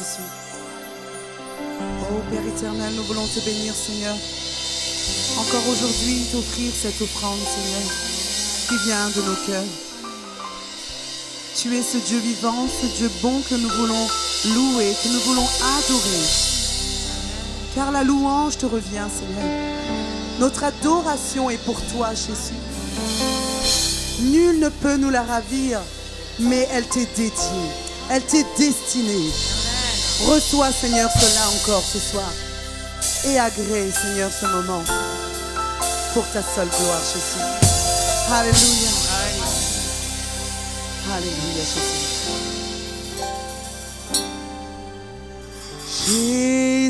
Jésus. Oh Père éternel, nous voulons te bénir, Seigneur. Encore aujourd'hui, t'offrir cette offrande, Seigneur, qui vient de nos cœurs. Tu es ce Dieu vivant, ce Dieu bon que nous voulons louer, que nous voulons adorer. Car la louange te revient, Seigneur. Notre adoration est pour toi, Jésus. Nul ne peut nous la ravir, mais elle t'est dédiée, elle t'est destinée. Reçois, Seigneur, cela encore ce soir. Et agrée, Seigneur, ce moment pour ta seule gloire, Jésus. Alléluia. Alléluia, Jésus.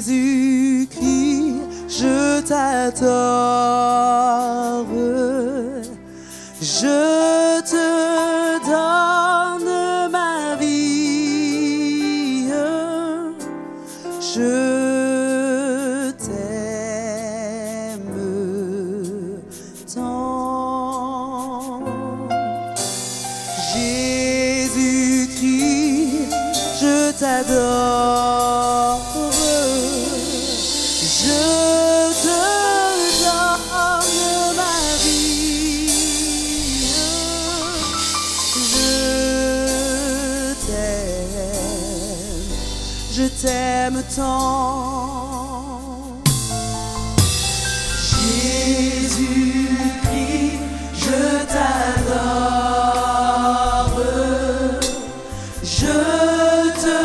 Jésus-Christ, je t'adore. Je te donne ma vie. Je t'aime tant. Jésus-Christ, je t'adore. Je te donne ma vie. Je t'aime tant. Jésus-Christ, je t'adore. Je te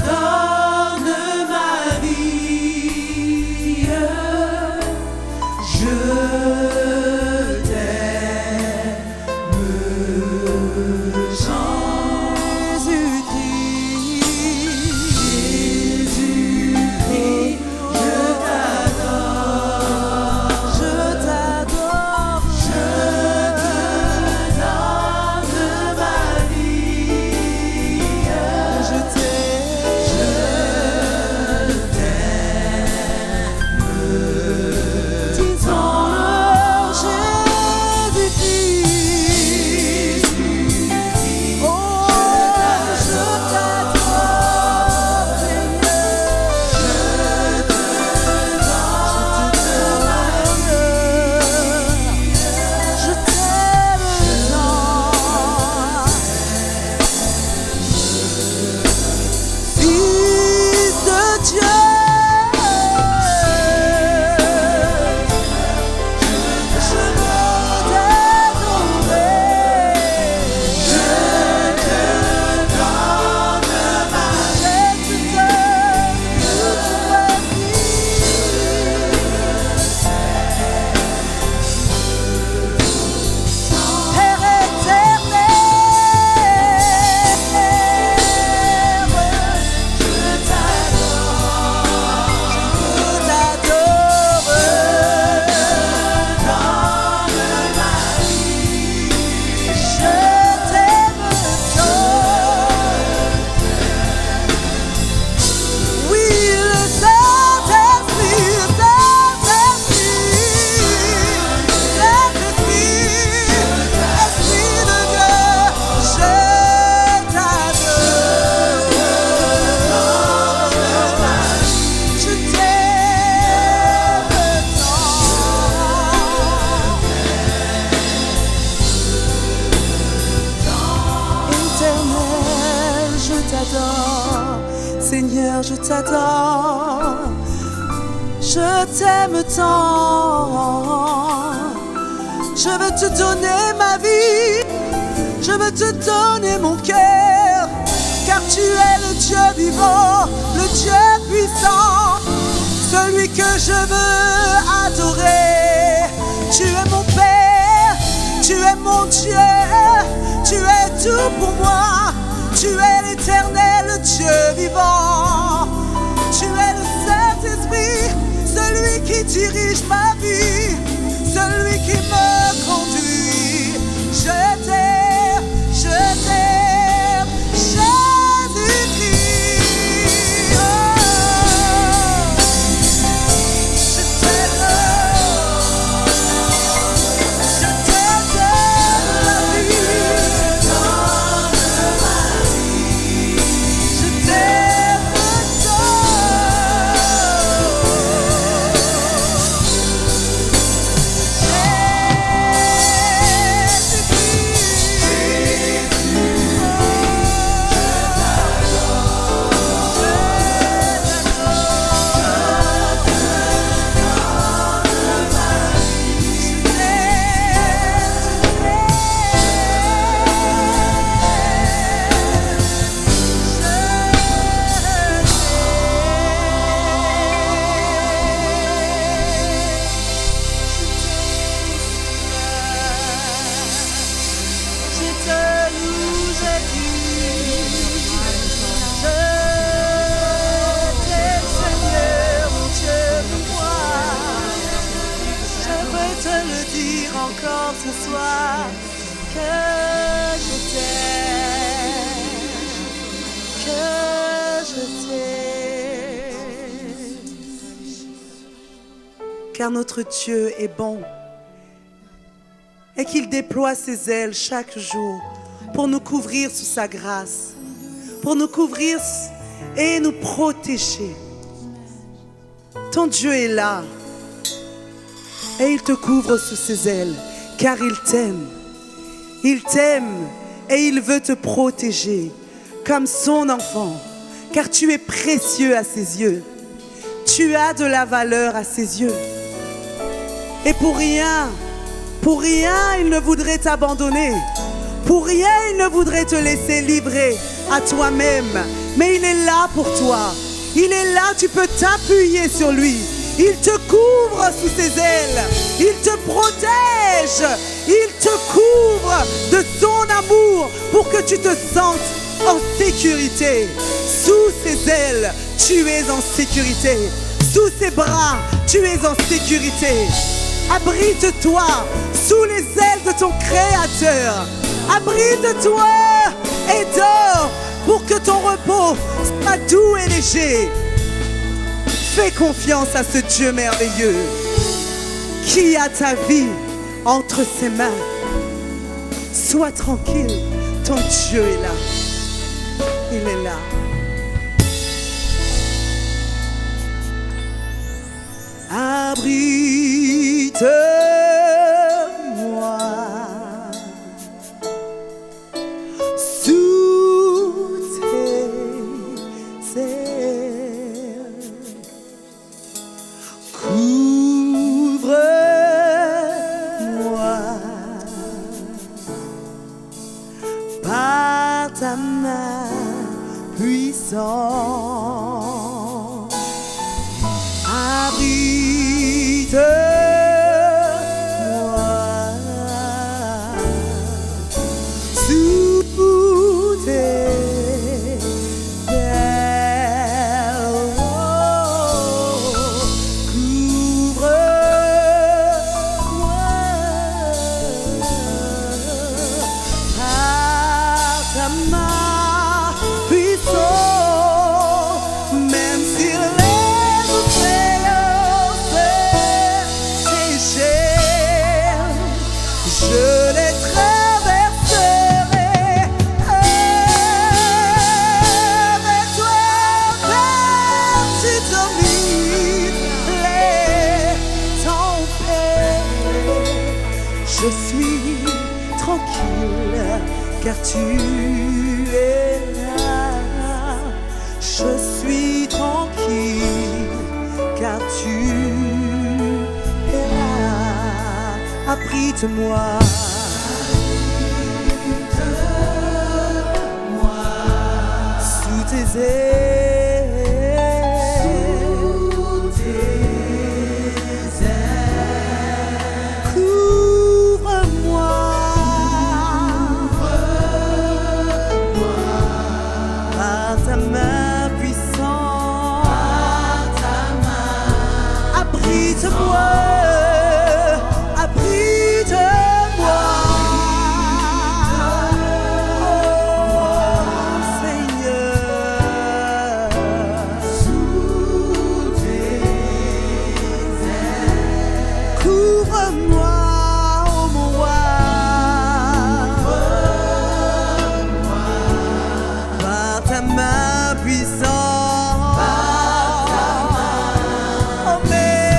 donne ma vie. Je t'aime tant. Seigneur, je t'adore, je t'aime tant. Je veux te donner ma vie, je veux te donner mon cœur, car tu es le Dieu vivant, le Dieu puissant, celui que je veux adorer. Tu es mon Père, tu es mon Dieu, tu es tout pour moi. Tu es l'éternel Dieu vivant. Tu es le Saint-Esprit, celui qui dirige ma vie, celui qui me conduit. Je t'aime, Jésus-Christ. Oh, je t'aime la vie. Je t'aime car notre Dieu est bon et qu'il déploie ses ailes chaque jour pour nous couvrir sous sa grâce, pour nous couvrir et nous protéger. Ton Dieu est là et il te couvre sous ses ailes car il t'aime. Il t'aime et il veut te protéger comme son enfant car tu es précieux à ses yeux. Tu as de la valeur à ses yeux. Et pour rien, il ne voudrait t'abandonner. Pour rien, il ne voudrait te laisser livrer à toi-même. Mais il est là pour toi. Il est là, tu peux t'appuyer sur lui. Il te couvre sous ses ailes. Il te protège. Il te couvre de son amour pour que tu te sentes en sécurité. Sous ses ailes, tu es en sécurité. Sous ses bras, tu es en sécurité. Abrite-toi sous les ailes de ton Créateur. Abrite-toi et dors pour que ton repos soit doux et léger. Fais confiance à ce Dieu merveilleux qui a ta vie entre ses mains. Sois tranquille, ton Dieu est là. Il est là. Abrite-moi sous tes ailes. Couvre-moi par ta main puissante. Abrite-moi sous tes ailes. Couvre-moi par ta main puissante, même si je les traverserai avec toi, même si domine les tempêtes. Je suis tranquille car tu es là. Je suis tranquille car tu es là. Abrite-moi. Abrite-moi sous tes ailes. Sous tes ailes. Couvre-moi. Couvre-moi par ta main puissante. Par ta main. Abrite-moi. Couvre-moi, oh mon roi. Couvre-moi par ta main puissante. Par ta main. Oh merci.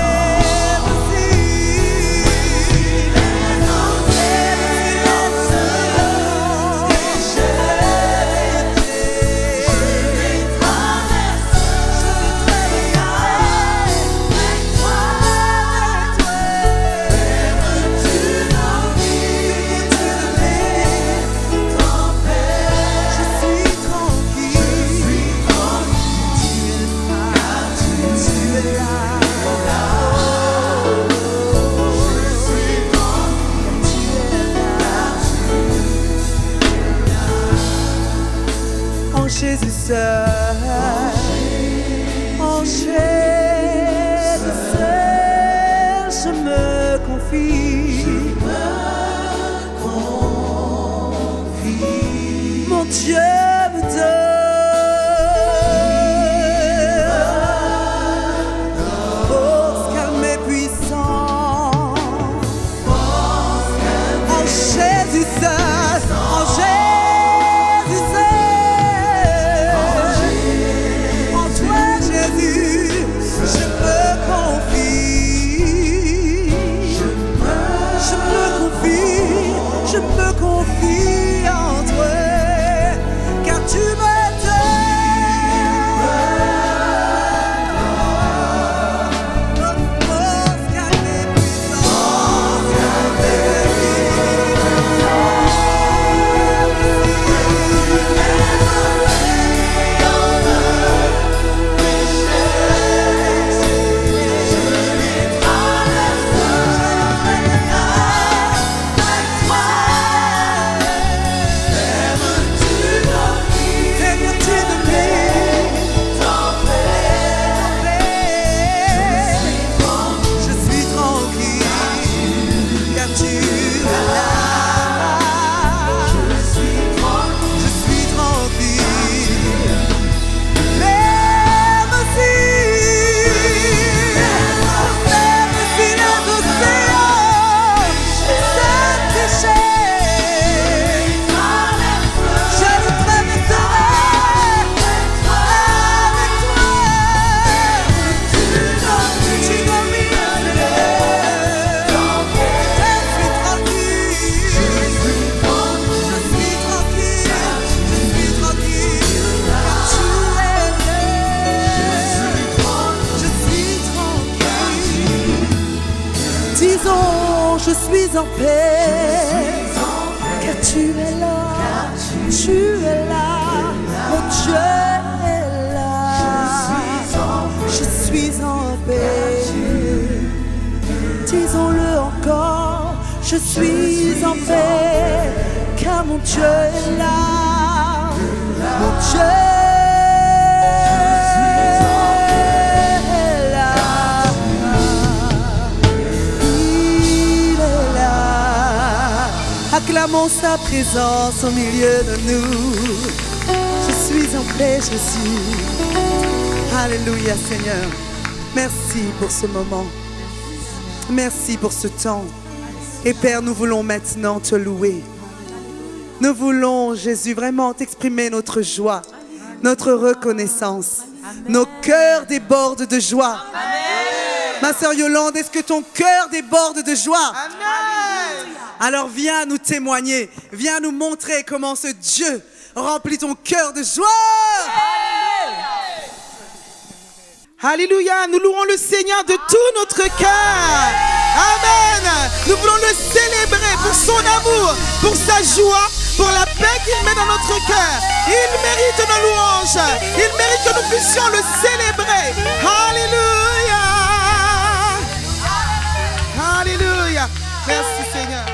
Jésus seul, en Jésus seul, je me confie. Mon Dieu me donne force, calme et puissance. je suis en paix, car tu es là, tu es là, mon Dieu est là, je suis en paix. Disons-le encore, je suis en paix, car mon Dieu est là, mon Dieu est là, il est là. Acclamons sa présence au milieu de nous. Je suis en paix, Jésus. Alléluia, Seigneur. Merci pour ce moment. Merci pour ce temps. Et Père, nous voulons maintenant te louer. Nous voulons, Jésus, vraiment t'exprimer notre joie, notre reconnaissance. Nos cœurs débordent de joie. Ma sœur Yolande, est-ce que ton cœur déborde de joie? Alors viens nous témoigner, viens nous montrer comment ce Dieu remplit ton cœur de joie. Alléluia, nous louons le Seigneur de tout notre cœur. Amen. Nous voulons le célébrer pour son amour, pour sa joie, pour la paix qu'il met dans notre cœur. Il mérite nos louanges. Il mérite que nous puissions le célébrer. Alléluia. Alléluia. Merci Seigneur.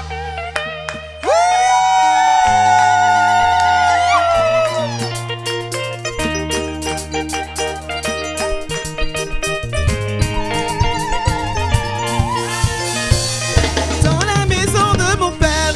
Dans la maison de mon Père,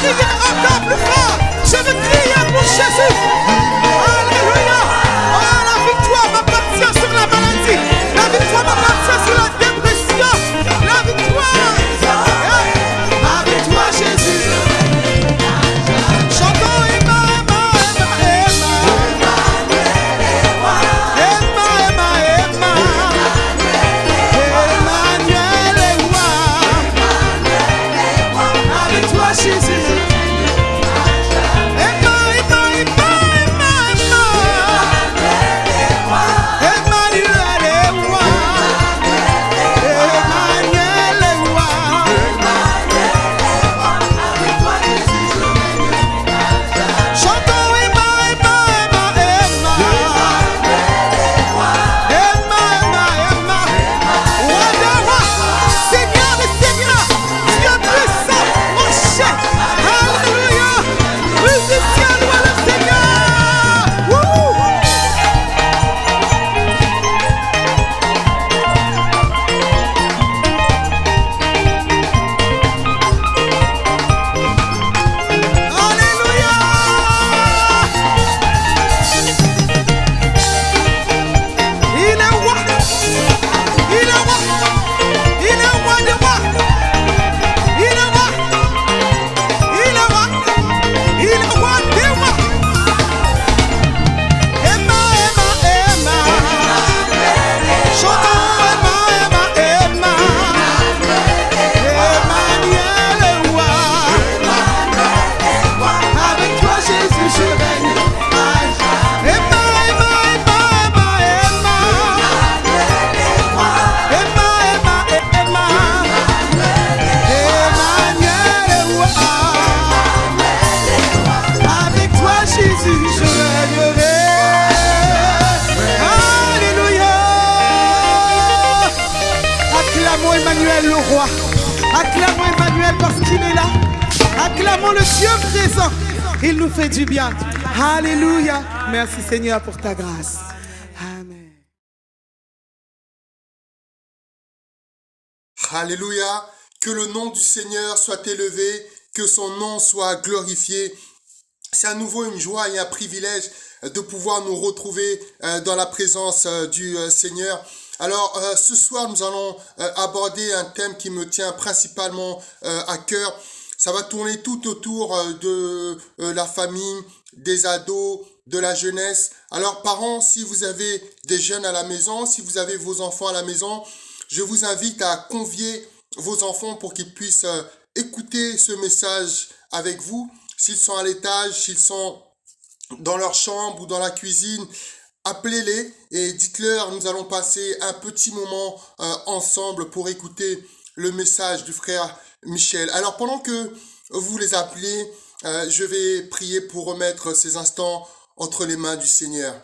crier encore plus fort. Je veux crier pour Jésus. Alléluia. Oh, la victoire m'appartient sur la maladie. La victoire m'appartient sur la dépression. La victoire. Avec toi, Jésus. Chantons Emma, Emma, Emma, Emma. Emma, Emma, Emmanuel est roi. Avec toi, Jésus. Emma, Emma, Emma, Emma, Emma. Emmanuel est roi. Emmanuel est roi. Chantons Emma, Emma, Emma, Emma. Emma, Emma, Emma. Roi de rois, Seigneur des seigneurs, Dieu puissant, mon chef. Alléluia. Musicien, loue le Seigneur. Wouhou. Alléluia. Il est roi. Il est roi. Il est roi des rois. Il est roi. Il est roi. Il est roi des rois. Emma, Emma, Emma. Chantons Emma, Emma, Emma. Emmanuel est roi. Avec toi, Jésus, je règne. Emma, Emma, Emma, Emma, Emma. Emma, Emma, Emma. Emmanuel est roi. Avec toi, Jésus, je règnerai. Alléluia. Acclamons Emmanuel le roi. Acclamons Emmanuel parce qu'il est là. Acclamons le Dieu présent. Il nous fait du bien. Alléluia. Merci Seigneur pour ta grâce. Amen. Alléluia, que le nom du Seigneur soit élevé, que son nom soit glorifié. C'est à nouveau une joie et un privilège de pouvoir nous retrouver dans la présence du Seigneur. Alors, ce soir, nous allons aborder un thème qui me tient principalement à cœur. Ça va tourner tout autour de la famille, des ados, de la jeunesse. Alors, parents, si vous avez des jeunes à la maison, si vous avez vos enfants à la maison, je vous invite à convier vos enfants pour qu'ils puissent écouter ce message avec vous. S'ils sont à l'étage, s'ils sont dans leur chambre ou dans la cuisine, appelez-les et dites-leur, nous allons passer un petit moment ensemble pour écouter le message du frère Michel. Alors pendant que vous les appelez, je vais prier pour remettre ces instants entre les mains du Seigneur.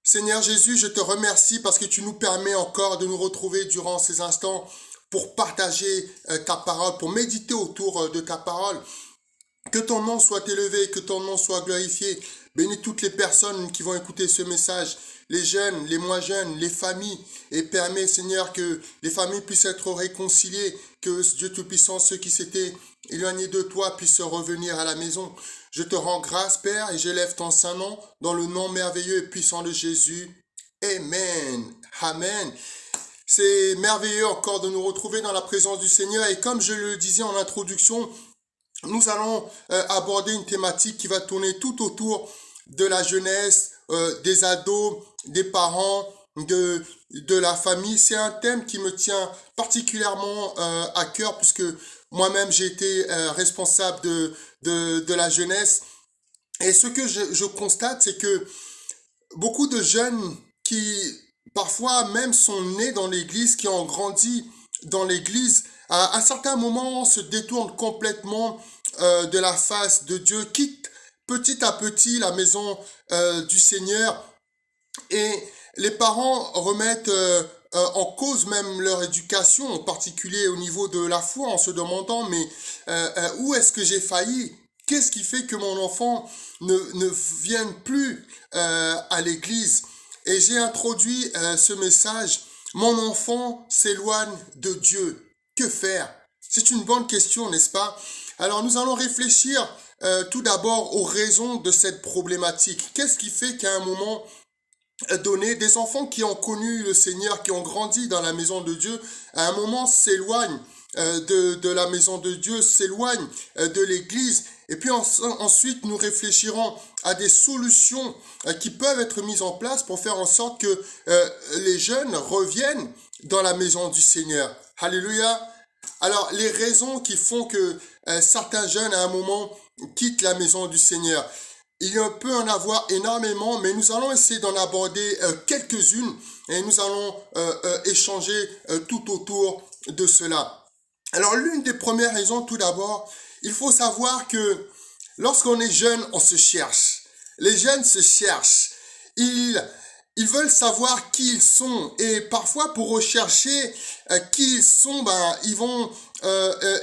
Seigneur Jésus, je te remercie parce que tu nous permets encore de nous retrouver durant ces instants pour partager ta parole, pour méditer autour de ta parole. Que ton nom soit élevé, que ton nom soit glorifié. Bénis toutes les personnes qui vont écouter ce message, les jeunes, les moins jeunes, les familles. Et permets, Seigneur, que les familles puissent être réconciliées, que Dieu Tout-Puissant, ceux qui s'étaient éloignés de toi, puissent revenir à la maison. Je te rends grâce, Père, et j'élève ton saint nom dans le nom merveilleux et puissant de Jésus. Amen. Amen. C'est merveilleux encore de nous retrouver dans la présence du Seigneur. Et comme je le disais en introduction, nous allons aborder une thématique qui va tourner tout autour de la jeunesse, des ados, des parents, de la famille. C'est un thème qui me tient particulièrement à cœur puisque moi-même j'ai été responsable de la jeunesse. Et ce que je constate, c'est que beaucoup de jeunes qui parfois même sont nés dans l'église, qui ont grandi dans l'église, à un certain moment se détournent complètement de la face de Dieu, quittent petit à petit la maison du Seigneur, et les parents remettent en cause même leur éducation, en particulier au niveau de la foi, en se demandant mais où est-ce que j'ai failli? Qu'est-ce qui fait que mon enfant ne vienne plus à l'église? Et j'ai introduit ce message: mon enfant s'éloigne de Dieu. Que faire? C'est une bonne question, n'est-ce pas? Alors nous allons réfléchir tout d'abord aux raisons de cette problématique. Qu'est-ce qui fait qu'à un moment donné, des enfants qui ont connu le Seigneur, qui ont grandi dans la maison de Dieu, à un moment s'éloignent de la maison de Dieu, s'éloignent de l'Église. Et puis ensuite, nous réfléchirons à des solutions qui peuvent être mises en place pour faire en sorte que les jeunes reviennent dans la maison du Seigneur. Alléluia. Alors, les raisons qui font que certains jeunes, à un moment, quittent la maison du Seigneur. Il peut en avoir énormément, mais nous allons essayer d'en aborder quelques-unes et nous allons échanger tout autour de cela. Alors, l'une des premières raisons, tout d'abord, il faut savoir que lorsqu'on est jeune, on se cherche. Les jeunes se cherchent. Ils veulent savoir qui ils sont. Et parfois, pour rechercher qui ils sont, ils vont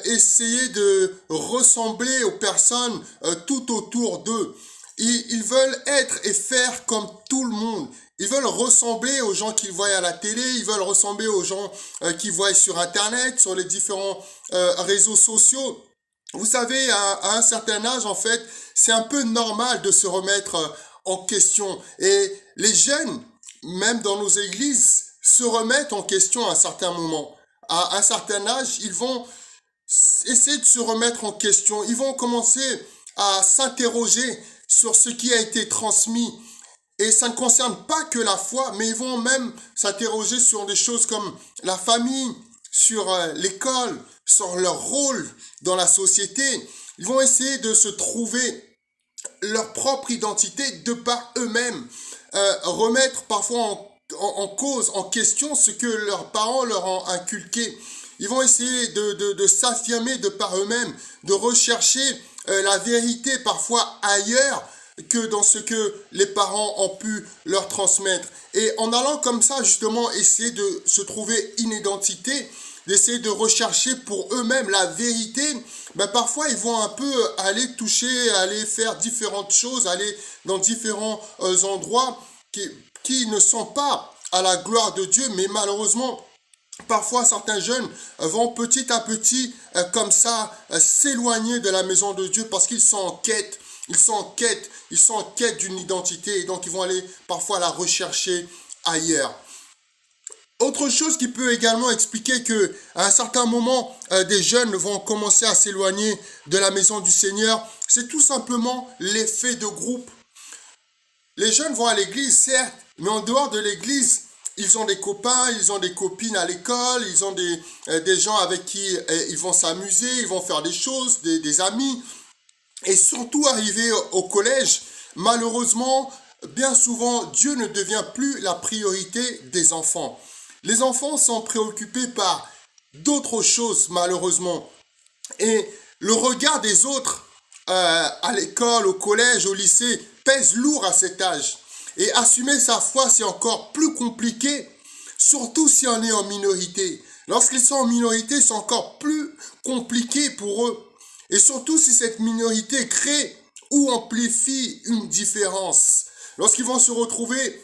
essayer de ressembler aux personnes tout autour d'eux. Ils veulent être et faire comme tout le monde. Ils veulent ressembler aux gens qu'ils voient à la télé, ils veulent ressembler aux gens qu'ils voient sur Internet, sur les différents réseaux sociaux. Vous savez, à un certain âge, en fait, c'est un peu normal de se remettre en question. Et les jeunes, même dans nos églises, se remettent en question à un certain moment. À un certain âge, ils vont essayer de se remettre en question. Ils vont commencer à s'interroger sur ce qui a été transmis. Et ça ne concerne pas que la foi, mais ils vont même s'interroger sur des choses comme la famille, sur l'école, sur leur rôle dans la société. Ils vont essayer de se trouver leur propre identité de par eux-mêmes, remettre parfois en cause, en question ce que leurs parents leur ont inculqué. Ils vont essayer de s'affirmer de par eux-mêmes, de rechercher la vérité parfois ailleurs que dans ce que les parents ont pu leur transmettre. Et en allant comme ça, justement, essayer de se trouver une identité, d'essayer de rechercher pour eux-mêmes la vérité, parfois ils vont un peu aller toucher, aller faire différentes choses, aller dans différents endroits qui ne sont pas à la gloire de Dieu, mais malheureusement, parfois certains jeunes vont petit à petit comme ça s'éloigner de la maison de Dieu parce qu'ils sont en quête. Ils sont en quête d'une identité et donc ils vont aller parfois la rechercher ailleurs. Autre chose qui peut également expliquer que à un certain moment, des jeunes vont commencer à s'éloigner de la maison du Seigneur, c'est tout simplement l'effet de groupe. Les jeunes vont à l'église, certes, mais en dehors de l'église, ils ont des copains, ils ont des copines à l'école, ils ont des gens avec qui ils vont s'amuser, ils vont faire des choses, des amis. Et surtout arrivé au collège, malheureusement, bien souvent, Dieu ne devient plus la priorité des enfants. Les enfants sont préoccupés par d'autres choses, malheureusement. Et le regard des autres à l'école, au collège, au lycée, pèse lourd à cet âge. Et assumer sa foi, c'est encore plus compliqué, surtout si on est en minorité. Lorsqu'ils sont en minorité, c'est encore plus compliqué pour eux. Et surtout si cette minorité crée ou amplifie une différence. Lorsqu'ils vont se retrouver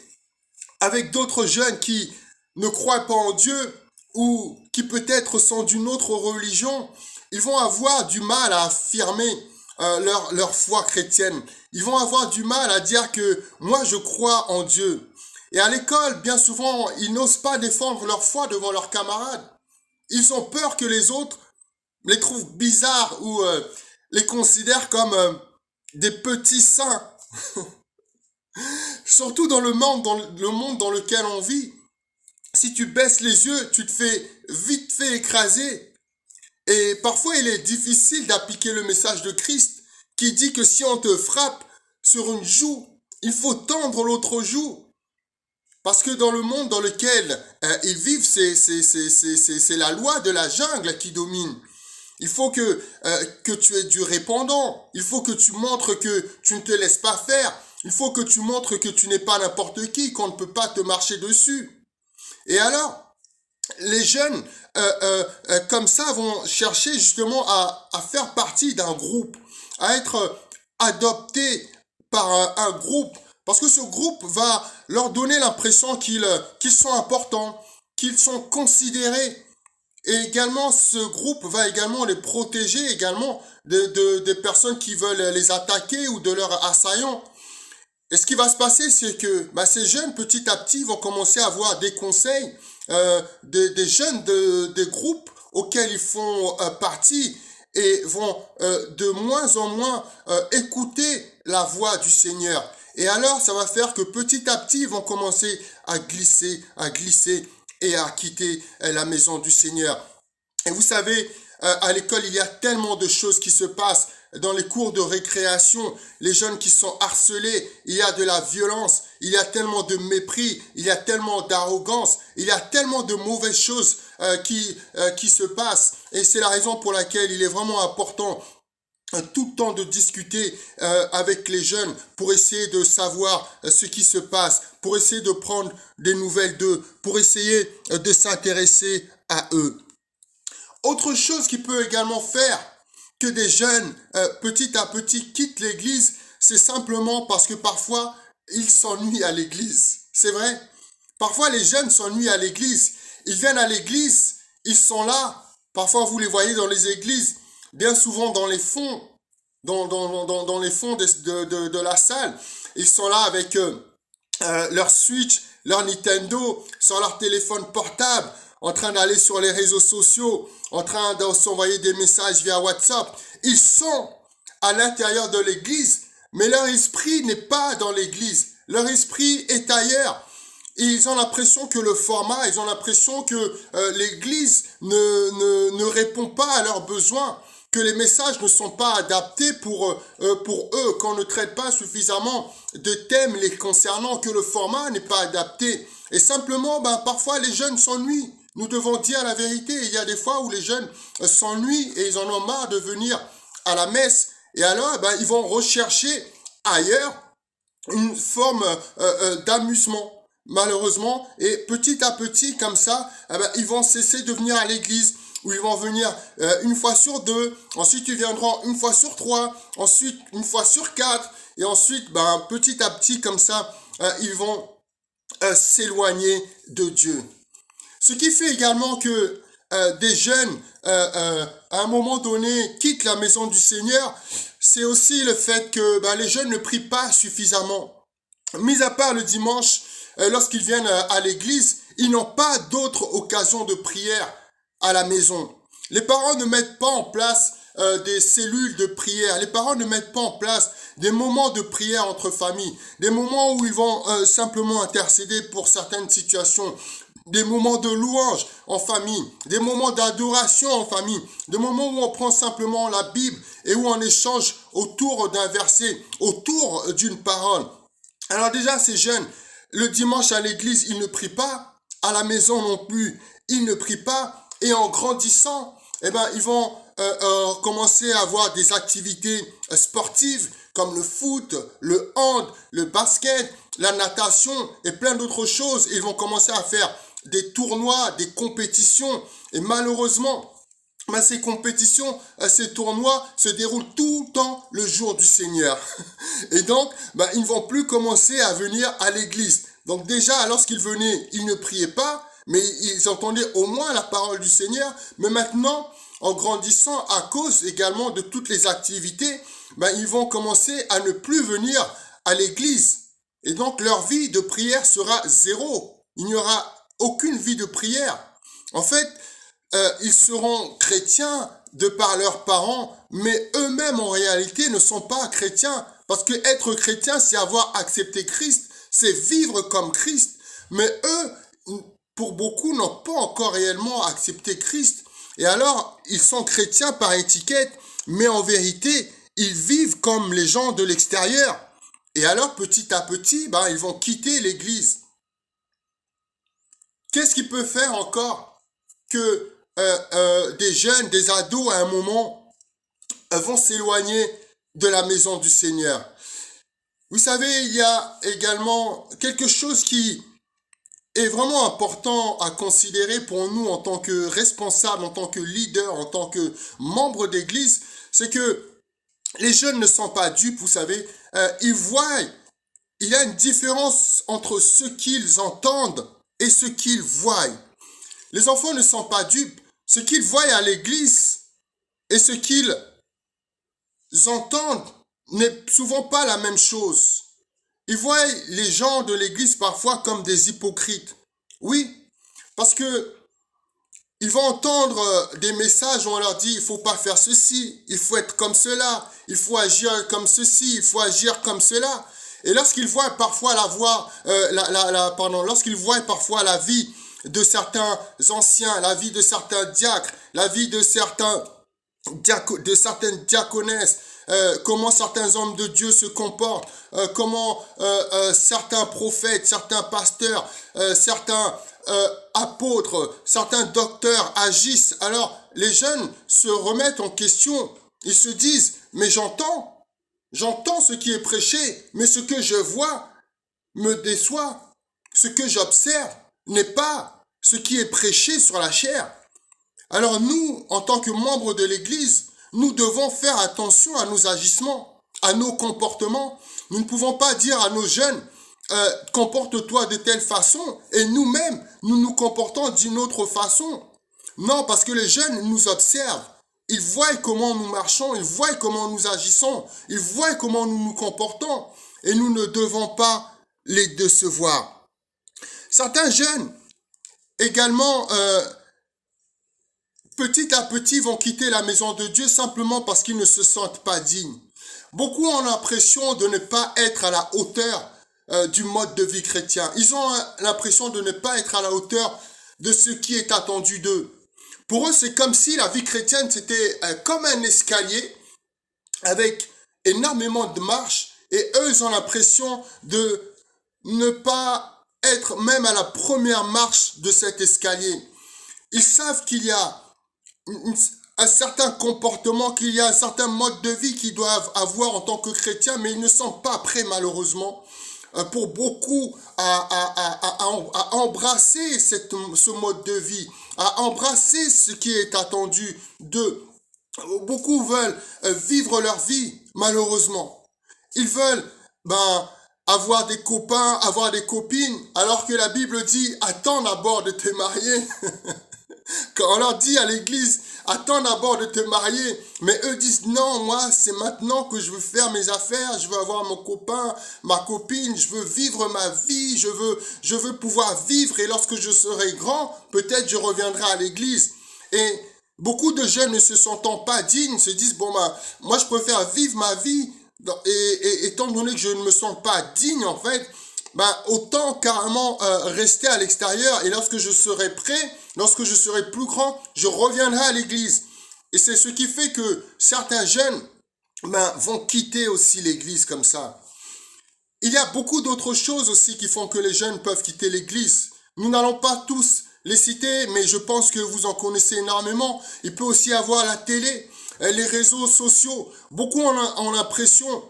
avec d'autres jeunes qui ne croient pas en Dieu ou qui peut-être sont d'une autre religion, ils vont avoir du mal à affirmer leur foi chrétienne. Ils vont avoir du mal à dire que moi je crois en Dieu. Et à l'école, bien souvent, ils n'osent pas défendre leur foi devant leurs camarades. Ils ont peur que les autres les trouvent bizarres ou les considèrent comme des petits saints. Surtout dans le monde dans lequel on vit. Si tu baisses les yeux, tu te fais vite fait écraser. Et parfois, il est difficile d'appliquer le message de Christ qui dit que si on te frappe sur une joue, il faut tendre l'autre joue. Parce que dans le monde dans lequel ils vivent, c'est la loi de la jungle qui domine. Il faut que tu aies du répondant. Il faut que tu montres que tu ne te laisses pas faire. Il faut que tu montres que tu n'es pas n'importe qui, qu'on ne peut pas te marcher dessus. Et alors, les jeunes, comme ça, vont chercher justement à faire partie d'un groupe, à être adoptés par un groupe. Parce que ce groupe va leur donner l'impression qu'ils sont importants, qu'ils sont considérés. Et également, ce groupe va également les protéger également des personnes qui veulent les attaquer ou de leurs assaillants. Et ce qui va se passer, c'est que ces jeunes, petit à petit, vont commencer à avoir des conseils des jeunes des groupes auxquels ils font partie et vont de moins en moins écouter la voix du Seigneur. Et alors, ça va faire que petit à petit, ils vont commencer à glisser et à quitter la maison du Seigneur. Et vous savez, à l'école, il y a tellement de choses qui se passent. Dans les cours de récréation, les jeunes qui sont harcelés, il y a de la violence, il y a tellement de mépris, il y a tellement d'arrogance, il y a tellement de mauvaises choses qui se passent. Et c'est la raison pour laquelle il est vraiment important tout le temps de discuter avec les jeunes pour essayer de savoir ce qui se passe, pour essayer de prendre des nouvelles d'eux, pour essayer de s'intéresser à eux. Autre chose qui peut également faire que des jeunes, petit à petit, quittent l'église, c'est simplement parce que parfois, ils s'ennuient à l'église. C'est vrai. Parfois, les jeunes s'ennuient à l'église. Ils viennent à l'église, ils sont là. Parfois, vous les voyez dans les églises, bien souvent dans les fonds, dans les fonds de la salle. Ils sont là avec leur Switch, leur Nintendo, sur leur téléphone portable, en train d'aller sur les réseaux sociaux, en train de s'envoyer des messages via WhatsApp. Ils sont à l'intérieur de l'église, mais leur esprit n'est pas dans l'église. Leur esprit est ailleurs. Et ils ont l'impression que le format, ils ont l'impression que l'église ne répond pas à leurs besoins, que les messages ne sont pas adaptés pour eux, qu'on ne traite pas suffisamment de thèmes les concernant, que le format n'est pas adapté. Et simplement, parfois les jeunes s'ennuient. Nous devons dire la vérité. Il y a des fois où les jeunes s'ennuient et ils en ont marre de venir à la messe. Et alors, ils vont rechercher ailleurs une forme d'amusement, malheureusement. Et petit à petit, comme ça, ils vont cesser de venir à l'église, où ils vont venir une fois sur 2, ensuite ils viendront une fois sur 3, ensuite une fois sur 4, et ensuite, petit à petit, comme ça, ils vont s'éloigner de Dieu. Ce qui fait également que des jeunes, à un moment donné, quittent la maison du Seigneur, c'est aussi le fait que les jeunes ne prient pas suffisamment. Mis à part le dimanche, lorsqu'ils viennent à l'église, ils n'ont pas d'autres occasions de prière à la maison. Les parents ne mettent pas en place des cellules de prière. Les parents ne mettent pas en place des moments de prière entre familles, des moments où ils vont simplement intercéder pour certaines situations, des moments de louange en famille, des moments d'adoration en famille, des moments où on prend simplement la Bible et où on échange autour d'un verset, autour d'une parole. Alors déjà, ces jeunes, le dimanche à l'église, ils ne prient pas, à la maison non plus, ils ne prient pas, et en grandissant, ils vont commencer à avoir des activités sportives comme le foot, le hand, le basket, la natation et plein d'autres choses. Ils vont commencer à faire des tournois, des compétitions. Et malheureusement, ces compétitions, ces tournois se déroulent tout le temps le jour du Seigneur. Et donc, ils ne vont plus commencer à venir à l'église. Donc déjà, lorsqu'ils venaient, ils ne priaient pas, mais ils entendaient au moins la parole du Seigneur. Mais maintenant, en grandissant, à cause également de toutes les activités, ils vont commencer à ne plus venir à l'église. Et donc, leur vie de prière sera zéro. Il n'y aura aucune vie de prière. En fait, ils seront chrétiens de par leurs parents, mais eux-mêmes, en réalité, ne sont pas chrétiens. Parce que être chrétien, c'est avoir accepté Christ, c'est vivre comme Christ. Mais eux, pour beaucoup, n'ont pas encore réellement accepté Christ. Et alors, ils sont chrétiens par étiquette, mais en vérité, ils vivent comme les gens de l'extérieur. Et alors, petit à petit, ils vont quitter l'église. Qu'est-ce qui peut faire encore que des jeunes, des ados, à un moment, vont s'éloigner de la maison du Seigneur? Vous savez, il y a également quelque chose qui est vraiment important à considérer pour nous en tant que responsables, en tant que leaders, en tant que membres d'église, c'est que les jeunes ne sont pas dupes, vous savez. Ils voient, il y a une différence entre ce qu'ils entendent et ce qu'ils voient. Les enfants ne sont pas dupes. Ce qu'ils voient à l'église et ce qu'ils entendent n'est souvent pas la même chose. Ils voient les gens de l'église parfois comme des hypocrites. Oui, parce que ils vont entendre des messages où on leur dit il faut pas faire ceci, il faut être comme cela, il faut agir comme ceci, il faut agir comme cela. Et lorsqu'ils voient parfois lorsqu'ils voient parfois la vie de certains anciens, la vie de certains diacres, la vie de certaines diaconesses, comment certains hommes de Dieu se comportent, comment certains prophètes, certains pasteurs, certains apôtres, certains docteurs agissent. Alors les jeunes se remettent en question. Ils se disent, mais j'entends ce qui est prêché, mais ce que je vois me déçoit. Ce que j'observe n'est pas ce qui est prêché sur la chair. Alors nous, en tant que membres de l'Église, nous devons faire attention à nos agissements, à nos comportements. Nous ne pouvons pas dire à nos jeunes, comporte-toi de telle façon, et nous-mêmes, nous nous comportons d'une autre façon. Non, parce que les jeunes nous observent. Ils voient comment nous marchons, ils voient comment nous agissons, ils voient comment nous nous comportons, et nous ne devons pas les décevoir. Certains jeunes, également, petit à petit, vont quitter la maison de Dieu simplement parce qu'ils ne se sentent pas dignes. Beaucoup ont l'impression de ne pas être à la hauteur du mode de vie chrétien. Ils ont l'impression de ne pas être à la hauteur de ce qui est attendu d'eux. Pour eux, c'est comme si la vie chrétienne, c'était comme un escalier avec énormément de marches, et eux, ils ont l'impression de ne pas être même à la première marche de cet escalier. Ils savent qu'il y a un certain comportement, qu'il y a un certain mode de vie qu'ils doivent avoir en tant que chrétiens, mais ils ne sont pas prêts malheureusement pour beaucoup à embrasser ce mode de vie, à embrasser ce qui est attendu d'eux. Beaucoup veulent vivre leur vie, malheureusement. Ils veulent avoir des copains, avoir des copines, alors que la Bible dit « Attends d'abord de te marier ». Quand on leur dit à l'église, attends d'abord de te marier, mais eux disent non, moi c'est maintenant que je veux faire mes affaires, je veux avoir mon copain, ma copine, je veux vivre ma vie, je veux pouvoir vivre, et lorsque je serai grand, peut-être je reviendrai à l'église. Et beaucoup de jeunes ne se sentant pas dignes se disent moi je préfère vivre ma vie, et étant donné que je ne me sens pas digne en fait, autant carrément rester à l'extérieur, et lorsque je serai prêt, lorsque je serai plus grand, je reviendrai à l'église. Et c'est ce qui fait que certains jeunes vont quitter aussi l'église comme ça. Il y a beaucoup d'autres choses aussi qui font que les jeunes peuvent quitter l'église. Nous n'allons pas tous les citer, mais je pense que vous en connaissez énormément. Il peut aussi y avoir la télé, les réseaux sociaux. Beaucoup ont l'impression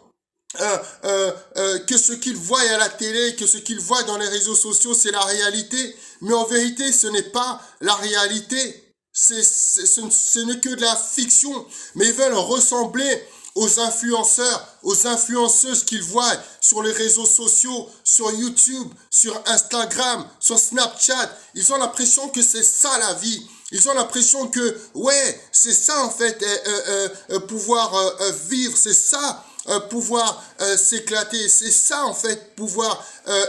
que ce qu'ils voient à la télé, que ce qu'ils voient dans les réseaux sociaux, c'est la réalité. Mais en vérité, ce n'est pas la réalité. Ce n'est que de la fiction. Mais ils veulent ressembler aux influenceurs, aux influenceuses qu'ils voient sur les réseaux sociaux, sur YouTube, sur Instagram, sur Snapchat. Ils ont l'impression que c'est ça la vie. Ils ont l'impression que, c'est ça en fait, pouvoir vivre, c'est ça. Pouvoir s'éclater, c'est ça en fait, pouvoir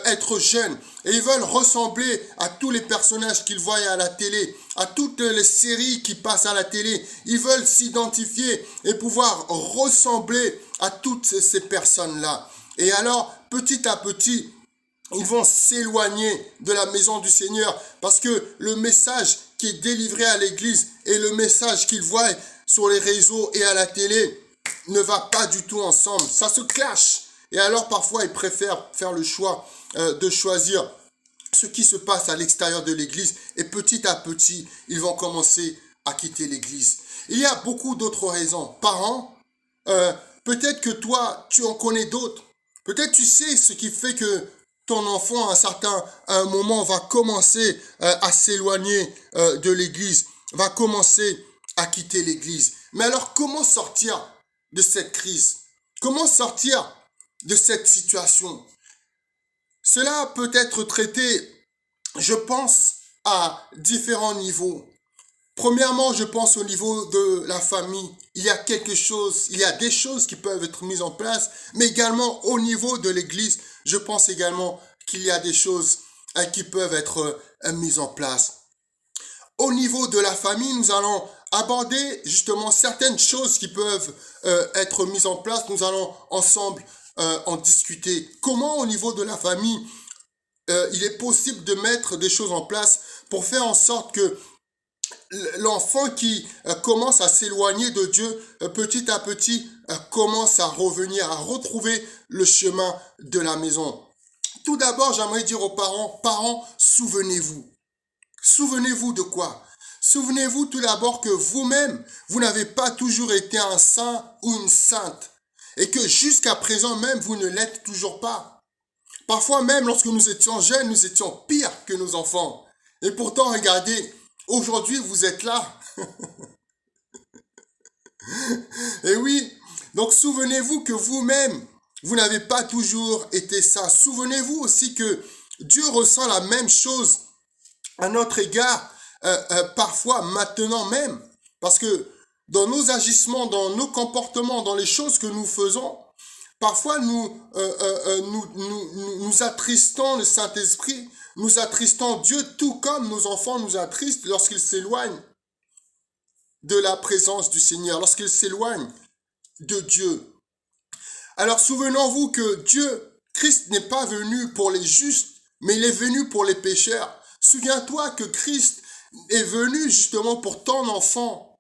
être jeune. Et ils veulent ressembler à tous les personnages qu'ils voient à la télé, à toutes les séries qui passent à la télé. Ils veulent s'identifier et pouvoir ressembler à toutes ces personnes-là. Et alors, petit à petit, ils vont s'éloigner de la maison du Seigneur, parce que le message qui est délivré à l'église et le message qu'ils voient sur les réseaux et à la télé ne va pas du tout ensemble. Ça se clash. Et alors parfois ils préfèrent faire le choix de choisir ce qui se passe à l'extérieur de l'église, et petit à petit ils vont commencer à quitter l'église. Il y a beaucoup d'autres raisons. Parents, peut-être que toi tu en connais d'autres. Peut-être tu sais ce qui fait que ton enfant à un moment va commencer à s'éloigner de l'église, va commencer à quitter l'église. Mais alors comment sortir de cette crise? Comment sortir de cette situation? Cela peut être traité, je pense, à différents niveaux. Premièrement, je pense au niveau de la famille. Il y a des choses qui peuvent être mises en place, mais également au niveau de l'Église, je pense également qu'il y a des choses qui peuvent être mises en place. Au niveau de la famille, nous allons aborder justement certaines choses qui peuvent être mises en place. Nous allons ensemble en discuter. Comment au niveau de la famille, il est possible de mettre des choses en place pour faire en sorte que l'enfant qui commence à s'éloigner de Dieu, petit à petit, commence à revenir, à retrouver le chemin de la maison. Tout d'abord, j'aimerais dire aux parents, souvenez-vous. Souvenez-vous de quoi? Souvenez-vous tout d'abord que vous-même, vous n'avez pas toujours été un saint ou une sainte. Et que jusqu'à présent même, vous ne l'êtes toujours pas. Parfois même, lorsque nous étions jeunes, nous étions pires que nos enfants. Et pourtant, regardez, aujourd'hui, vous êtes là. Et oui, donc souvenez-vous que vous-même, vous n'avez pas toujours été ça. Souvenez-vous aussi que Dieu ressent la même chose à notre égard, parfois maintenant même. Parce que dans nos agissements, dans nos comportements, dans les choses que nous faisons, parfois nous attristons le Saint-Esprit, nous attristons Dieu, tout comme nos enfants nous attristent lorsqu'ils s'éloignent de la présence du Seigneur, lorsqu'ils s'éloignent de Dieu. Alors souvenons-vous que Christ n'est pas venu pour les justes, mais il est venu pour les pécheurs. Souviens-toi que Christ est venu justement pour ton enfant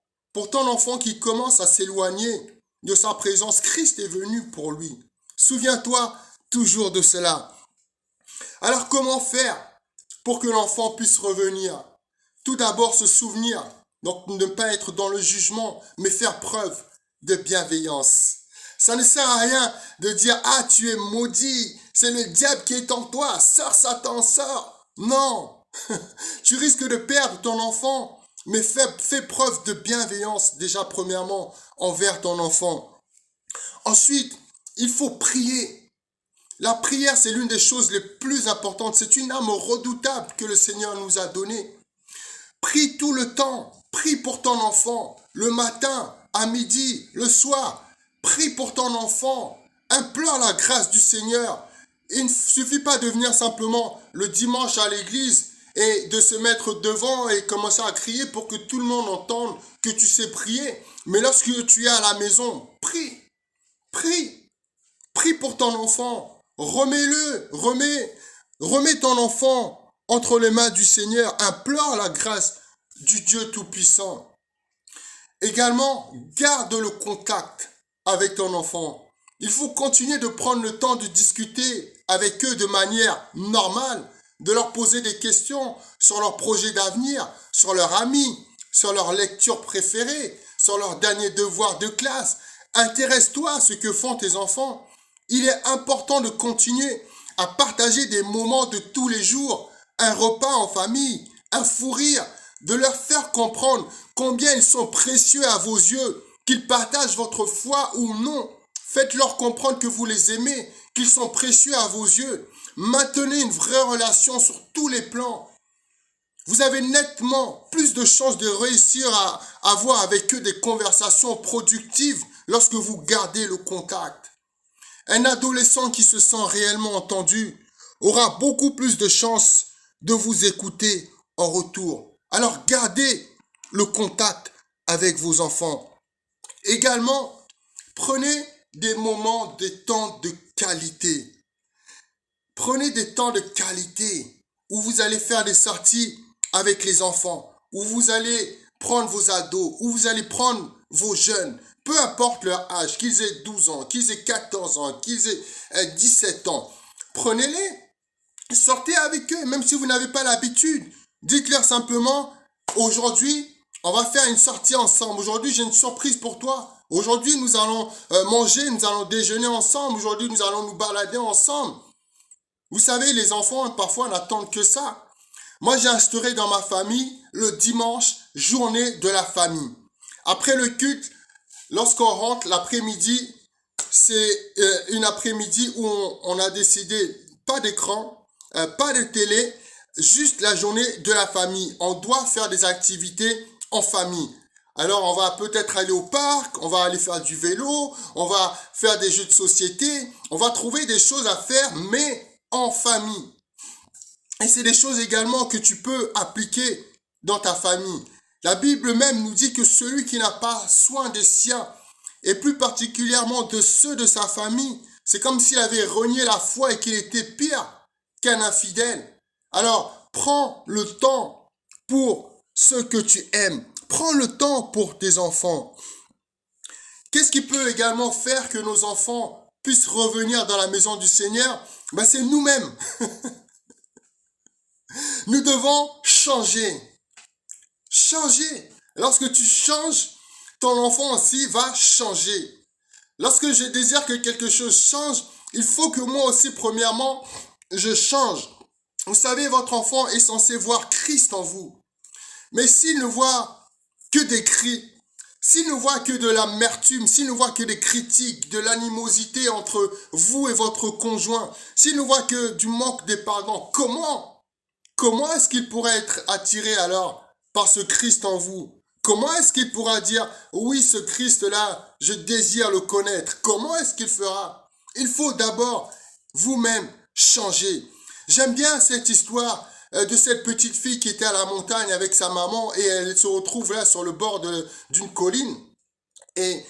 qui commence à s'éloigner de sa présence. Christ est venu pour lui. Souviens-toi toujours de cela. Alors comment faire pour que l'enfant puisse revenir? Tout d'abord se souvenir, donc ne pas être dans le jugement, mais faire preuve de bienveillance. Ça ne sert à rien de dire « Ah, tu es maudit, c'est le diable qui est en toi, sors Satan, sors !» Non, tu risques de perdre ton enfant, mais fais preuve de bienveillance déjà premièrement envers ton enfant. Ensuite, il faut prier. La prière, c'est l'une des choses les plus importantes. C'est une arme redoutable que le Seigneur nous a donnée. Prie tout le temps. Prie pour ton enfant. Le matin, à midi, le soir. Prie pour ton enfant. Implore la grâce du Seigneur. Il ne suffit pas de venir simplement le dimanche à l'église et de se mettre devant et commencer à crier pour que tout le monde entende que tu sais prier. Mais lorsque tu es à la maison, prie. Prie. Prie pour ton enfant. Remets ton enfant entre les mains du Seigneur. Implore la grâce du Dieu Tout-Puissant. Également, garde le contact avec ton enfant. Il faut continuer de prendre le temps de discuter avec eux de manière normale, de leur poser des questions sur leurs projets d'avenir, sur leurs amis, sur leurs lectures préférées, sur leurs derniers devoirs de classe. Intéresse-toi à ce que font tes enfants. Il est important de continuer à partager des moments de tous les jours, un repas en famille, un fou rire, de leur faire comprendre combien ils sont précieux à vos yeux, qu'ils partagent votre foi ou non. Faites-leur comprendre que vous les aimez, qu'ils sont précieux à vos yeux. Maintenez une vraie relation sur tous les plans. Vous avez nettement plus de chances de réussir à avoir avec eux des conversations productives lorsque vous gardez le contact. Un adolescent qui se sent réellement entendu aura beaucoup plus de chances de vous écouter en retour. Alors gardez le contact avec vos enfants. Également, prenez des moments, des temps de qualité. Prenez des temps de qualité où vous allez faire des sorties avec les enfants, où vous allez prendre vos ados, où vous allez prendre vos jeunes, peu importe leur âge, qu'ils aient 12 ans, qu'ils aient 14 ans, qu'ils aient 17 ans. Prenez-les, sortez avec eux, même si vous n'avez pas l'habitude. Dites-leur simplement, aujourd'hui, on va faire une sortie ensemble. Aujourd'hui, j'ai une surprise pour toi. Aujourd'hui, nous allons manger, nous allons déjeuner ensemble. Aujourd'hui, nous allons nous balader ensemble. Vous savez, les enfants, parfois, n'attendent que ça. Moi, j'ai instauré dans ma famille le dimanche, journée de la famille. Après le culte, lorsqu'on rentre l'après-midi, c'est une après-midi où on a décidé, pas d'écran, pas de télé, juste la journée de la famille. On doit faire des activités en famille. Alors, on va peut-être aller au parc, on va aller faire du vélo, on va faire des jeux de société, on va trouver des choses à faire, mais en famille. Et c'est des choses également que tu peux appliquer dans ta famille. La Bible même nous dit que celui qui n'a pas soin des siens, et plus particulièrement de ceux de sa famille, c'est comme s'il avait renié la foi et qu'il était pire qu'un infidèle. Alors, prends le temps pour ceux que tu aimes. Prends le temps pour tes enfants. Qu'est-ce qui peut également faire que nos enfants puissent revenir dans la maison du Seigneur? C'est nous-mêmes. Nous devons changer. Changer. Lorsque tu changes, ton enfant aussi va changer. Lorsque je désire que quelque chose change, il faut que moi aussi, premièrement, je change. Vous savez, votre enfant est censé voir Christ en vous. Mais s'il ne voit que des cris, s'il ne voit que de l'amertume, s'il ne voit que des critiques, de l'animosité entre vous et votre conjoint, s'il ne voit que du manque de pardon, comment est-ce qu'il pourrait être attiré alors par ce Christ en vous? Comment est-ce qu'il pourra dire, oui, ce Christ-là, je désire le connaître? Comment est-ce qu'il fera? Il faut d'abord vous-même changer. J'aime bien cette histoire de cette petite fille qui était à la montagne avec sa maman et elle se retrouve là sur le bord d'une colline et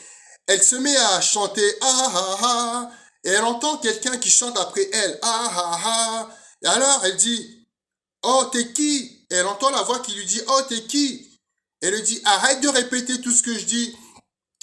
elle se met à chanter « Ah ah ah » et elle entend quelqu'un qui chante après elle « Ah ah ah » et alors elle dit « Oh, t'es qui ?» Et elle entend la voix qui lui dit « Oh, t'es qui ?» Elle lui dit « Arrête de répéter tout ce que je dis. »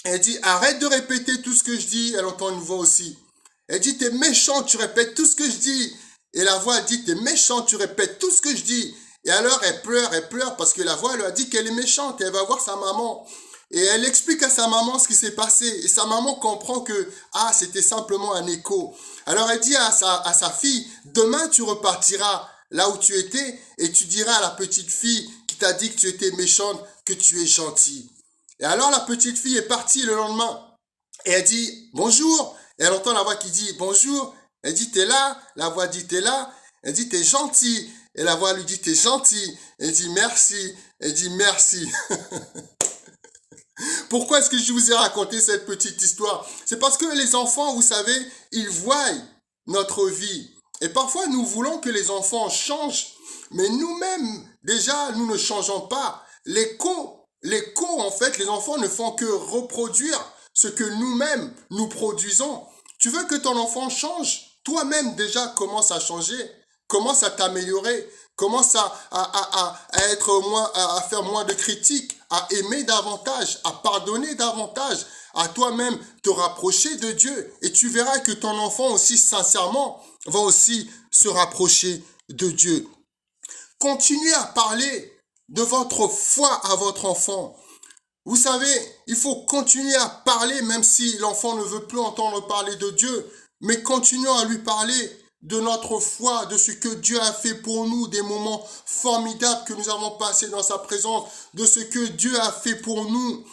Elle dit « Arrête de répéter tout ce que je dis. » Elle entend une voix aussi. Elle dit « T'es méchant, tu répètes tout ce que je dis. » Et la voix dit « T'es méchant, tu répètes tout ce que je dis. » Et alors elle pleure parce que la voix lui a dit qu'elle est méchante. Et elle va voir sa maman. Et elle explique à sa maman ce qui s'est passé. Et sa maman comprend que c'était simplement un écho. Alors elle dit à sa fille « Demain tu repartiras là où tu étais et tu diras à la petite fille qui t'a dit que tu étais méchante que tu es gentille. » Et alors la petite fille est partie le lendemain. Et elle dit « Bonjour ». Et elle entend la voix qui dit « Bonjour ». Elle dit « T'es là ?» La voix dit « T'es là ?» Elle dit « T'es gentil ?» Et la voix lui dit « T'es gentil ?» Elle dit « Merci ». Elle dit « Merci ». Pourquoi est-ce que je vous ai raconté cette petite histoire? C'est parce que les enfants, vous savez, ils voient notre vie. Et parfois, nous voulons que les enfants changent. Mais nous-mêmes, déjà, nous ne changeons pas. L'écho, en fait, les enfants ne font que reproduire ce que nous-mêmes, nous produisons. Tu veux que ton enfant change? Toi-même, déjà, commence à changer. Commence à t'améliorer. Commence à faire moins de critiques, à aimer davantage, à pardonner davantage, à toi-même te rapprocher de Dieu. Et tu verras que ton enfant aussi, sincèrement, va aussi se rapprocher de Dieu. Continuez à parler de votre foi à votre enfant. Vous savez, il faut continuer à parler même si l'enfant ne veut plus entendre parler de Dieu. Mais continuons à lui parler de notre foi, de ce que Dieu a fait pour nous, des moments formidables que nous avons passés dans sa présence, de ce que Dieu a fait pour nous.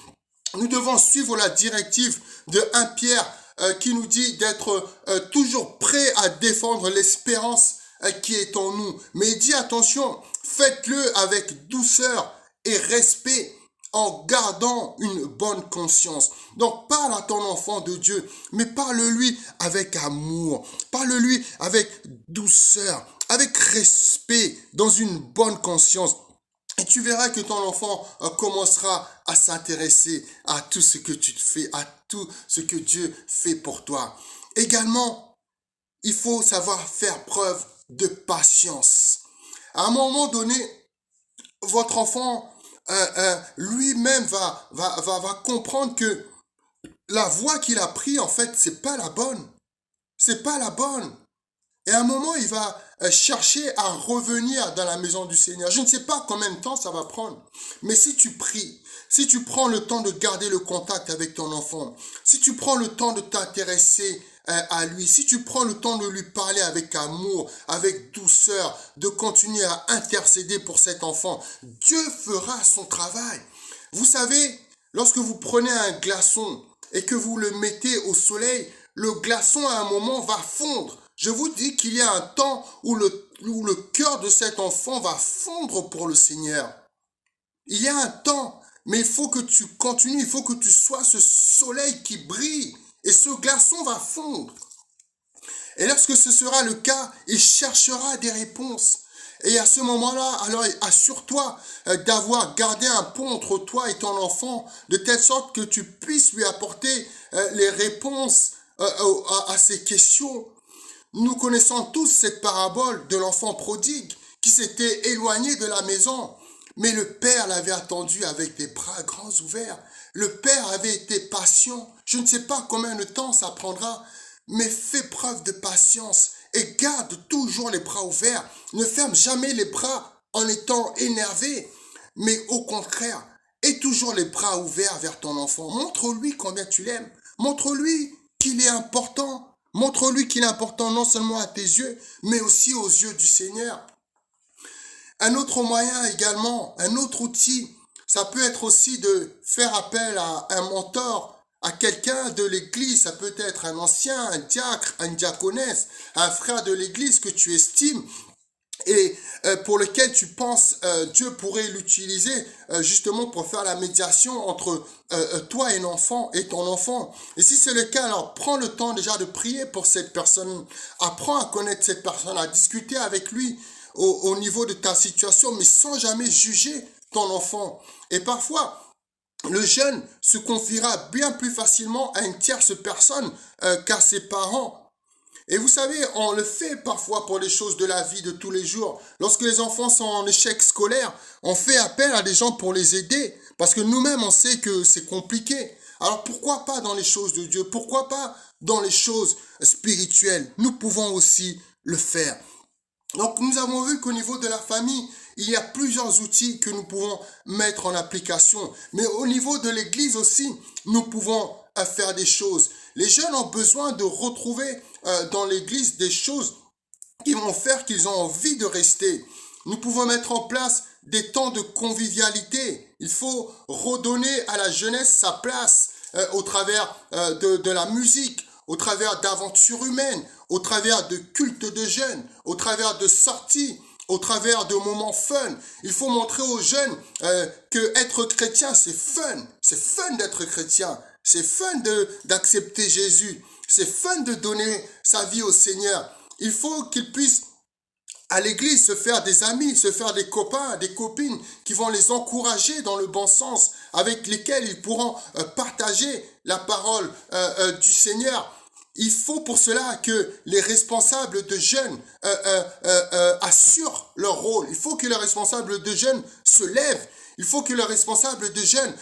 Nous devons suivre la directive de 1 Pierre qui nous dit d'être toujours prêt à défendre l'espérance qui est en nous. Mais il dit attention, faites-le avec douceur et respect en gardant une bonne conscience. Donc parle à ton enfant de Dieu, mais parle-lui avec amour, parle-lui avec douceur, avec respect, dans une bonne conscience. Et tu verras que ton enfant commencera à s'intéresser à tout ce que tu fais, à tout ce que Dieu fait pour toi. Également, il faut savoir faire preuve de patience. À un moment donné, votre enfant lui-même va comprendre que la voie qu'il a prise, en fait, c'est pas la bonne. C'est pas la bonne. Et à un moment, il va chercher à revenir dans la maison du Seigneur. Je ne sais pas combien de temps ça va prendre. Mais si tu pries, si tu prends le temps de garder le contact avec ton enfant, si tu prends le temps de t'intéresser à lui, si tu prends le temps de lui parler avec amour, avec douceur, de continuer à intercéder pour cet enfant, Dieu fera son travail. Vous savez, lorsque vous prenez un glaçon et que vous le mettez au soleil, le glaçon à un moment va fondre. Je vous dis qu'il y a un temps où le cœur de cet enfant va fondre pour le Seigneur. Il y a un temps, Mais il faut que tu continues, il faut que tu sois ce soleil qui brille. Et ce glaçon va fondre. Et lorsque ce sera le cas, il cherchera des réponses. Et à ce moment-là, alors assure-toi d'avoir gardé un pont entre toi et ton enfant, de telle sorte que tu puisses lui apporter les réponses à ces questions. Nous connaissons tous cette parabole de l'enfant prodigue qui s'était éloigné de la maison. Mais le père l'avait attendu avec des bras grands ouverts. Le père avait été patient. Je ne sais pas combien de temps ça prendra, mais fais preuve de patience et garde toujours les bras ouverts. Ne ferme jamais les bras en étant énervé, mais au contraire, aie toujours les bras ouverts vers ton enfant. Montre-lui combien tu l'aimes. Montre-lui qu'il est important. Montre-lui qu'il est important non seulement à tes yeux, mais aussi aux yeux du Seigneur. Un autre moyen également, un autre outil, ça peut être aussi de faire appel à un mentor, à quelqu'un de l'église. Ça peut être un ancien, un diacre, une diaconesse, un frère de l'église que tu estimes et pour lequel tu penses Dieu pourrait l'utiliser justement pour faire la médiation entre toi et l'enfant et ton enfant. Et si c'est le cas, alors prends le temps déjà de prier pour cette personne. Apprends à connaître cette personne, à discuter avec lui au niveau de ta situation, mais sans jamais juger ton enfant. Et parfois, le jeune se confiera bien plus facilement à une tierce personne qu'à ses parents. Et vous savez, on le fait parfois pour les choses de la vie de tous les jours. Lorsque les enfants sont en échec scolaire, on fait appel à des gens pour les aider, parce que nous-mêmes, on sait que c'est compliqué. Alors pourquoi pas dans les choses de Dieu? Pourquoi pas dans les choses spirituelles? Nous pouvons aussi le faire. Donc nous avons vu qu'au niveau de la famille, il y a plusieurs outils que nous pouvons mettre en application. Mais au niveau de l'église aussi, nous pouvons faire des choses. Les jeunes ont besoin de retrouver dans l'église des choses qui vont faire qu'ils ont envie de rester. Nous pouvons mettre en place des temps de convivialité. Il faut redonner à la jeunesse sa place au travers de la musique, au travers d'aventures humaines, au travers de cultes de jeunes, au travers de sorties, au travers de moments fun. Il faut montrer aux jeunes que être chrétien, c'est fun. C'est fun d'être chrétien. C'est fun d'accepter Jésus. C'est fun de donner sa vie au Seigneur. Il faut qu'ils puissent à l'église se faire des amis, se faire des copains, des copines qui vont les encourager dans le bon sens, avec lesquels ils pourront partager la parole du Seigneur. Il faut pour cela que les responsables de jeunes assurent leur rôle. Il faut que les responsables de jeunes se lèvent. Il faut que les responsables de jeunes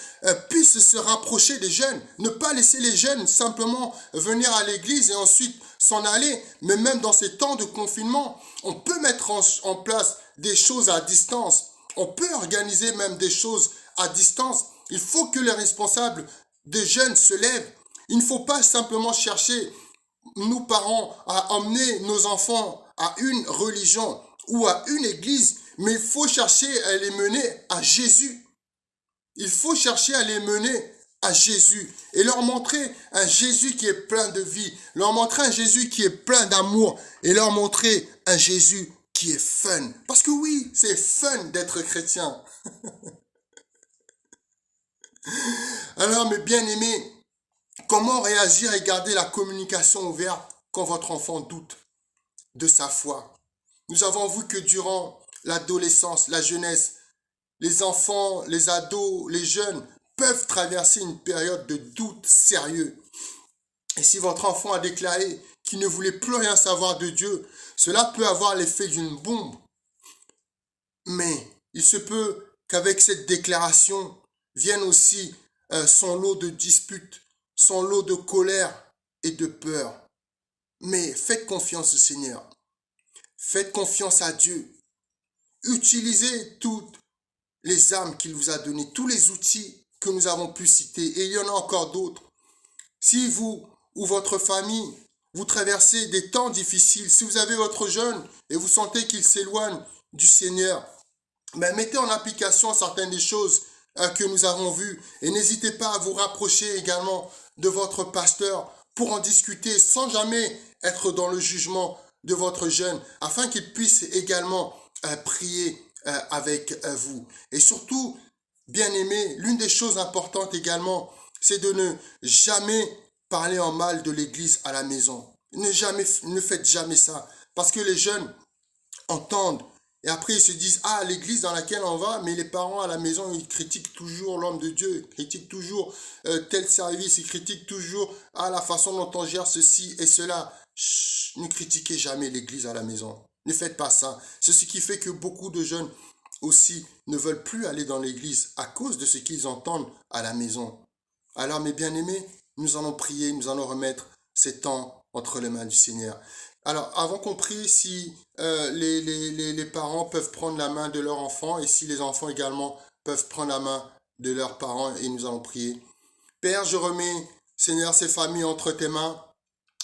puissent se rapprocher des jeunes. Ne pas laisser les jeunes simplement venir à l'église et ensuite s'en aller. Mais même dans ces temps de confinement, on peut mettre en place des choses à distance. On peut organiser même des choses à distance. Il faut que les responsables de jeunes se lèvent. Il ne faut pas simplement chercher, nous parents, à emmener nos enfants à une religion ou à une église, mais il faut chercher à les mener à Jésus. Il faut chercher à les mener à Jésus et leur montrer un Jésus qui est plein de vie, leur montrer un Jésus qui est plein d'amour et leur montrer un Jésus qui est fun. Parce que oui, c'est fun d'être chrétien. Alors mes bien-aimés, comment réagir et garder la communication ouverte quand votre enfant doute de sa foi? Nous avons vu que durant l'adolescence, la jeunesse, les enfants, les ados, les jeunes peuvent traverser une période de doute sérieux. Et si votre enfant a déclaré qu'il ne voulait plus rien savoir de Dieu, cela peut avoir l'effet d'une bombe. Mais il se peut qu'avec cette déclaration vienne aussi son lot de disputes, son lot de colère et de peur. Mais faites confiance au Seigneur. Faites confiance à Dieu. Utilisez toutes les armes qu'il vous a données, tous les outils que nous avons pu citer. Et il y en a encore d'autres. Si vous ou votre famille, vous traversez des temps difficiles, si vous avez votre jeune et vous sentez qu'il s'éloigne du Seigneur, mettez en application certaines des choses que nous avons vues. Et n'hésitez pas à vous rapprocher également de votre pasteur pour en discuter sans jamais être dans le jugement de votre jeune, afin qu'il puisse également prier avec vous. Et surtout, bien-aimés, l'une des choses importantes également, c'est de ne jamais parler en mal de l'église à la maison. Ne faites jamais ça. Parce que les jeunes entendent et après ils se disent, ah, l'église dans laquelle on va, mais les parents à la maison, ils critiquent toujours l'homme de Dieu, ils critiquent toujours tel service, ils critiquent toujours la façon dont on gère ceci et cela. Chut, ne critiquez jamais l'église à la maison. Ne faites pas ça. C'est ce qui fait que beaucoup de jeunes aussi ne veulent plus aller dans l'église à cause de ce qu'ils entendent à la maison. Alors mes bien-aimés, nous allons prier, nous allons remettre ces temps entre les mains du Seigneur. Alors, avant qu'on prie, si les parents peuvent prendre la main de leur enfant et si les enfants également peuvent prendre la main de leurs parents et nous allons prier. Père, je remets, Seigneur, ces familles entre tes mains.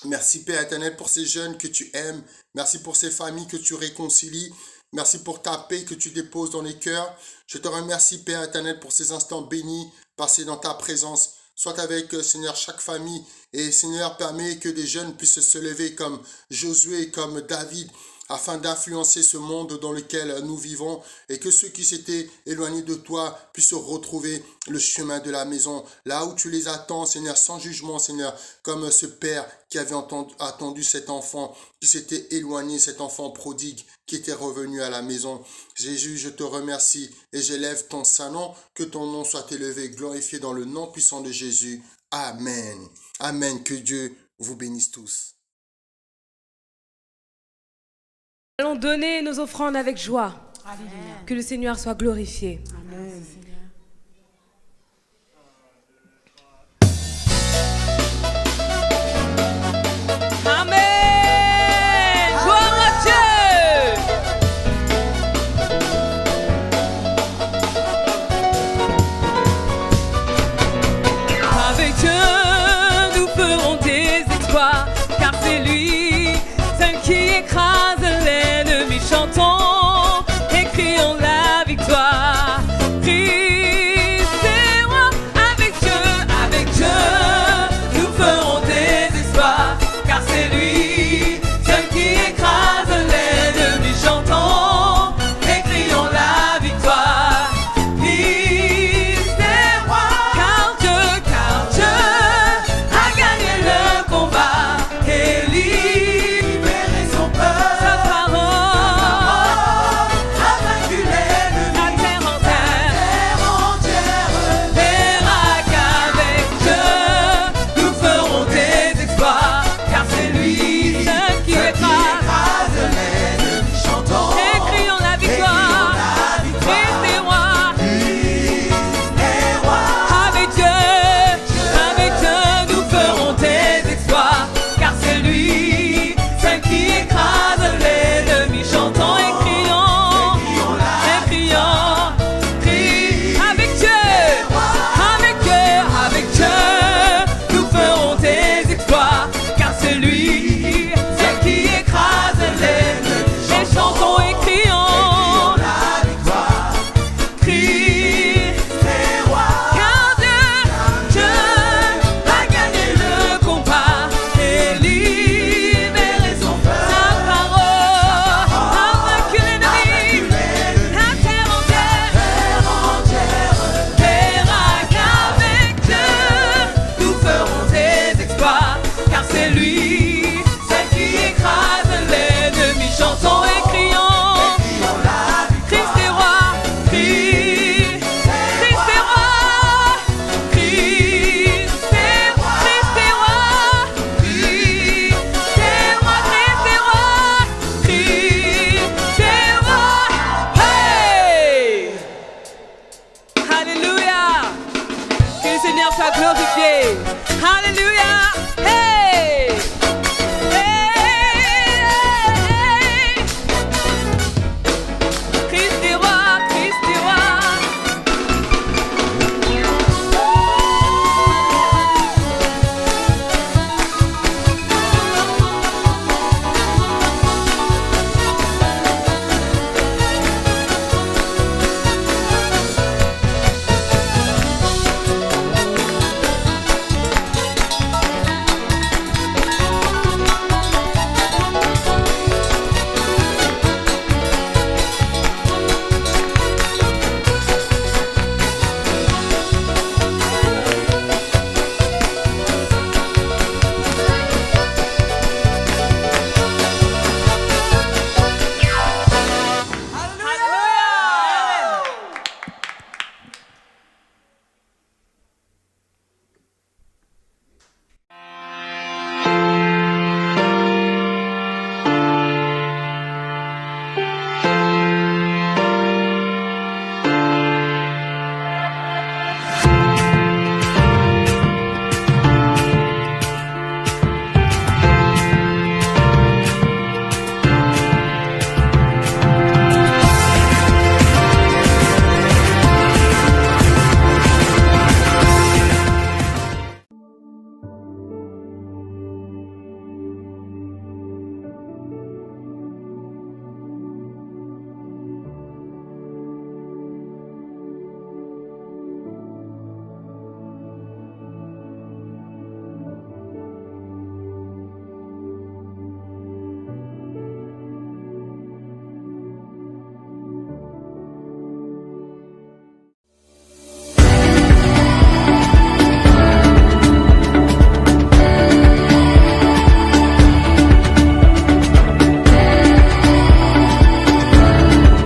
Merci, Père éternel, pour ces jeunes que tu aimes. Merci pour ces familles que tu réconcilies. Merci pour ta paix que tu déposes dans les cœurs. Je te remercie, Père éternel, pour ces instants bénis passés dans ta présence. Sois avec, Seigneur, chaque famille. Et Seigneur, permets que des jeunes puissent se lever comme Josué, comme David, afin d'influencer ce monde dans lequel nous vivons et que ceux qui s'étaient éloignés de toi puissent retrouver le chemin de la maison, là où tu les attends, Seigneur, sans jugement, Seigneur, comme ce père qui avait attendu cet enfant, qui s'était éloigné, cet enfant prodigue qui était revenu à la maison. Jésus, je te remercie et j'élève ton saint nom, que ton nom soit élevé, glorifié dans le nom puissant de Jésus. Amen. Amen. Que Dieu vous bénisse tous. Nous allons donner nos offrandes avec joie. Alléluia. Que le Seigneur soit glorifié. Amen. Amen. Gloire à Dieu. Avec Dieu, nous ferons des exploits, car c'est lui, seul qui écrase l'ennemi. Chantons et crions la victoire. Christ est roi. Avec Dieu, nous ferons des exploits, car c'est lui, seul qui écrase l'ennemi. Chantons et crions la victoire. Christ est roi. Car Dieu a gagné le combat et libéré son peuple. Sa parole a vaincu l'ennemi. La terre entière verra qu'avec Dieu nous ferons des exploits, car c'est lui seul qui écrase l'ennemi. Chantons et crions la victoire. Christ est roi. Avec Dieu, nous ferons des exploits, car c'est lui, seul qui écrase l'ennemi. Chantons et crions, crie. Avec Dieu, nous ferons des exploits, car c'est lui, seul qui écrase l'ennemi. Et chantons et crions, crie. Car Dieu a gagné le combat et libéré son peuple. Sa parole a vaincu l'ennemi. La terre entière verra qu'avec Dieu nous ferons des exploits, car c'est lui, seul qui écrase l'ennemi. Chantons et crions, Christ est roi. Christ est roi. Christ est roi. Christ est roi. Christ est roi. Christ est roi. Hey! Alléluia. Que le Seigneur soit glorifié. Alléluia. Hey!